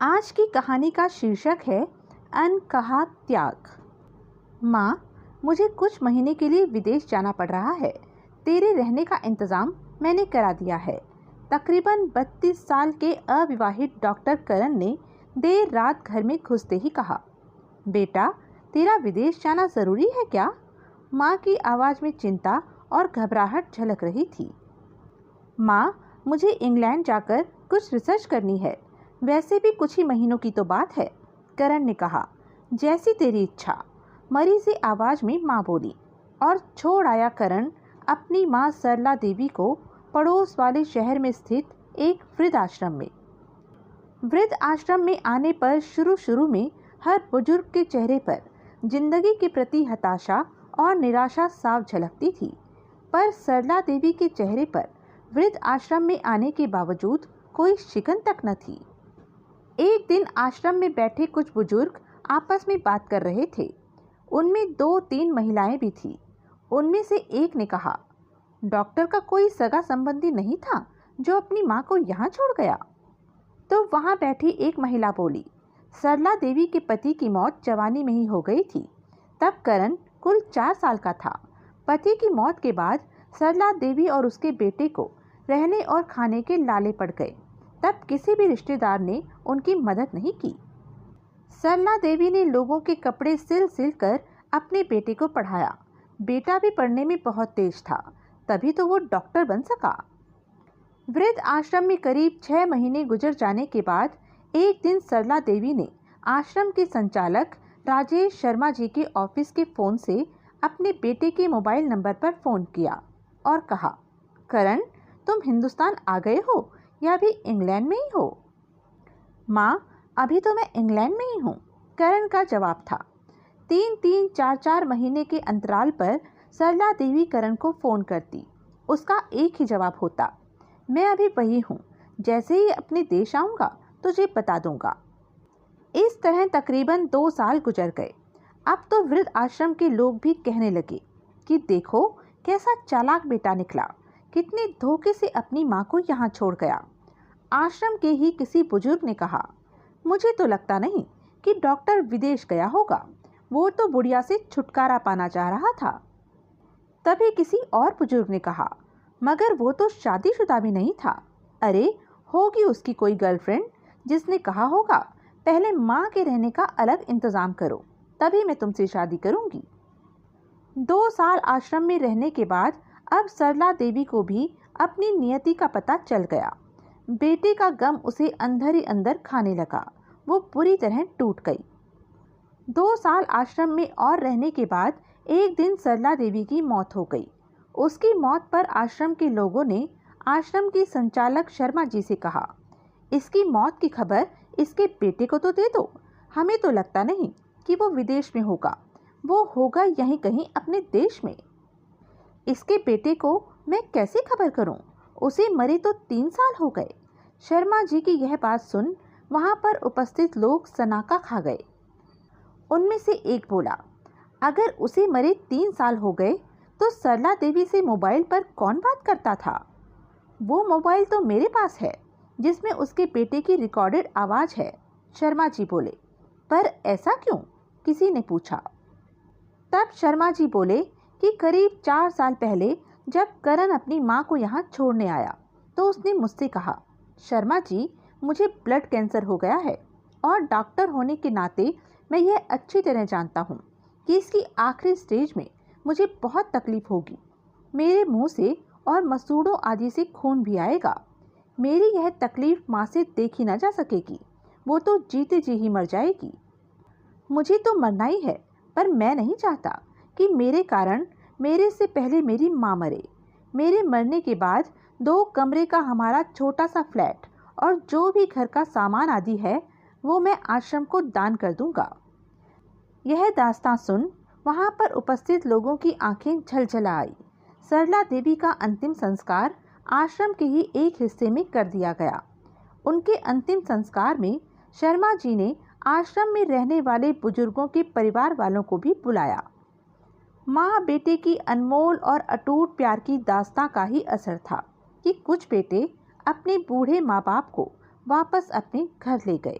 आज की कहानी का शीर्षक है अनकहा त्याग। माँ, मुझे कुछ महीने के लिए विदेश जाना पड़ रहा है। तेरे रहने का इंतज़ाम मैंने करा दिया है। तकरीबन 32 साल के अविवाहित डॉक्टर करण ने देर रात घर में घुसते ही कहा, बेटा, तेरा विदेश जाना ज़रूरी है क्या? माँ की आवाज़ में चिंता और घबराहट झलक रही थी। माँ, मुझे इंग्लैंड जाकर कुछ रिसर्च करनी है। वैसे भी कुछ ही महीनों की तो बात है, करण ने कहा। जैसी तेरी इच्छा, मरी सी आवाज़ में माँ बोली। और छोड़ आया करण अपनी माँ सरला देवी को पड़ोस वाले शहर में स्थित एक वृद्ध आश्रम में। वृद्ध आश्रम में आने पर शुरू में हर बुजुर्ग के चेहरे पर जिंदगी के प्रति हताशा और निराशा साफ झलकती थी, पर सरला देवी के चेहरे पर वृद्ध आश्रम में आने के बावजूद कोई शिकन तक न थी। एक दिन आश्रम में बैठे कुछ बुजुर्ग आपस में बात कर रहे थे। उनमें 2-3 महिलाएं भी थी। उनमें से एक ने कहा, डॉक्टर का कोई सगा संबंधी नहीं था जो अपनी माँ को यहाँ छोड़ गया? तो वहाँ बैठी एक महिला बोली, सरला देवी के पति की मौत जवानी में ही हो गई थी। तब करण कुल 4 साल का था। पति की मौत के बाद सरला देवी और उसके बेटे को रहने और खाने के लाले पड़ गए। तब किसी भी रिश्तेदार ने उनकी मदद नहीं की। सरला देवी ने लोगों के कपड़े सिल कर अपने बेटे को पढ़ाया। बेटा भी पढ़ने में बहुत तेज था, तभी तो वो डॉक्टर बन सका। वृद्ध आश्रम में करीब 6 महीने गुजर जाने के बाद एक दिन सरला देवी ने आश्रम के संचालक राजेश शर्मा जी के ऑफिस के फ़ोन से अपने बेटे के मोबाइल नंबर पर फ़ोन किया और कहा, करण, तुम हिंदुस्तान आ गए हो या भी इंग्लैंड में ही हो? माँ, अभी तो मैं इंग्लैंड में ही हूँ, करण का जवाब था। 3-3, 4-4 महीने के अंतराल पर सरला देवी करण को फ़ोन करती। उसका एक ही जवाब होता, मैं अभी वही हूँ, जैसे ही अपने देश आऊँगा तुझे बता दूँगा। इस तरह तकरीबन 2 साल गुजर गए। अब तो वृद्ध आश्रम के लोग भी कहने लगे कि देखो कैसा चालाक बेटा निकला, कितने धोखे से अपनी माँ को यहाँ छोड़ गया। आश्रम के ही किसी बुजुर्ग ने कहा, मुझे तो लगता नहीं कि डॉक्टर विदेश गया होगा, वो तो बुढ़िया से छुटकारा पाना चाह रहा था। तभी किसी और बुजुर्ग ने कहा, मगर वो तो शादीशुदा भी नहीं था। अरे, होगी उसकी कोई गर्लफ्रेंड जिसने कहा होगा पहले माँ के रहने का अलग इंतज़ाम करो, तभी मैं तुमसे शादी करूँगी। 2 साल आश्रम में रहने के बाद अब सरला देवी को भी अपनी नियति का पता चल गया। बेटे का गम उसे अंदर ही अंदर खाने लगा। वो पूरी तरह टूट गई। 2 साल आश्रम में और रहने के बाद एक दिन सरला देवी की मौत हो गई। उसकी मौत पर आश्रम के लोगों ने आश्रम के संचालक शर्मा जी से कहा, इसकी मौत की खबर इसके बेटे को तो दे दो। हमें तो लगता नहीं कि वो विदेश में होगा, वो होगा यहीं कहीं अपने देश में। इसके बेटे को मैं कैसे खबर करूं? उसे मरे तो 3 साल हो गए। शर्मा जी की यह बात सुन वहां पर उपस्थित लोग सनाका खा गए। उनमें से एक बोला, अगर उसे मरे 3 साल हो गए तो सरला देवी से मोबाइल पर कौन बात करता था? वो मोबाइल तो मेरे पास है जिसमें उसके बेटे की रिकॉर्डेड आवाज़ है, शर्मा जी बोले। पर ऐसा क्यों? किसी ने पूछा। तब शर्मा जी बोले कि करीब 4 साल पहले जब करण अपनी माँ को यहाँ छोड़ने आया तो उसने मुझसे कहा, शर्मा जी, मुझे ब्लड कैंसर हो गया है और डॉक्टर होने के नाते मैं यह अच्छी तरह जानता हूँ कि इसकी आखिरी स्टेज में मुझे बहुत तकलीफ होगी। मेरे मुंह से और मसूड़ों आदि से खून भी आएगा। मेरी यह तकलीफ माँ से देखी ना जा सकेगी, वो तो जीते जी ही मर जाएगी। मुझे तो मरना ही है, पर मैं नहीं चाहता कि मेरे कारण मेरे से पहले मेरी माँ मरे। मेरे मरने के बाद 2 कमरे का हमारा छोटा सा फ्लैट और जो भी घर का सामान आदि है वो मैं आश्रम को दान कर दूंगा। यह दास्तां सुन वहाँ पर उपस्थित लोगों की आंखें झलझला आई। सरला देवी का अंतिम संस्कार आश्रम के ही एक हिस्से में कर दिया गया। उनके अंतिम संस्कार में शर्मा जी ने आश्रम में रहने वाले बुजुर्गों के परिवार वालों को भी बुलाया। माँ बेटे की अनमोल और अटूट प्यार की दास्तां का ही असर था कि कुछ बेटे अपने बूढ़े माँ बाप को वापस अपने घर ले गए।